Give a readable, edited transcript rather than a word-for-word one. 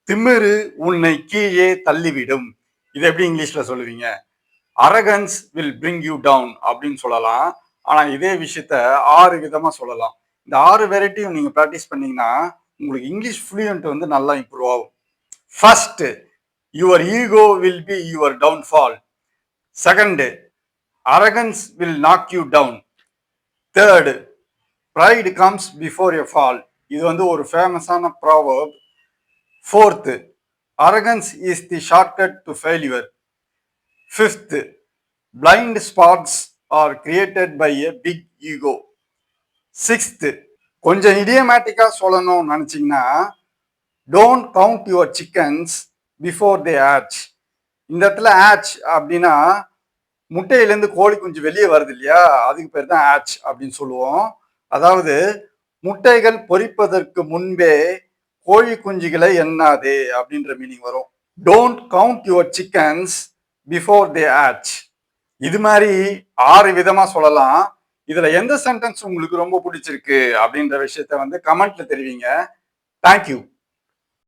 திமிரு உன்னை கீழே தள்ளிவிடும். இது எப்படி இங்கிலீஷ்ல சொல்லுவீங்க? Arrogance will bring you down அப்படின்னு சொல்லலாம். ஆனா இதே விஷயத்த 6 விதமா சொல்லலாம். இந்த 6 வெரைட்டியும் நீங்க பிராக்டிஸ் பண்ணீங்கன்னா உங்களுக்கு இங்கிலீஷ் ஃப்ளூயன்ட் வந்து நல்லா இம்ப்ரூவ் ஆகும். First, your ego will be your downfall. Second, arrogance will knock you down. Third, pride comes before a fall. இது வந்து ஒரு ஃபேமஸான proverb. Fourth, arrogance is the shortcut to failure. Fifth, blind spots are created by a big ego. Sixth, கொஞ்சம் இடியமேட்டிக்கா சொல்லணும்னு நினைச்சீங்கன்னா, don't count your chickens before they hatch. இந்த இடத்துல hatch அப்படின்னா முட்டையிலேருந்து கோழி குஞ்சு வெளியே வருது இல்லையா, அதுக்கு பேர் தான் hatch அப்படின்னு சொல்லுவோம். அதாவது முட்டைகள் பொரிப்பதற்கு முன்பே கோழி குஞ்சுகளை எண்ணாதே அப்படின்ற மீனிங் வரும். Don't count your chickens before they hatch. இது மாதிரி 6 விதமா சொல்லலாம். இதுல எந்த சென்டென்ஸ் உங்களுக்கு ரொம்ப பிடிச்சிருக்கு அப்படின்ற விஷயத்த வந்து கமெண்ட்ல தெரிவிங்க. தேங்க்யூ.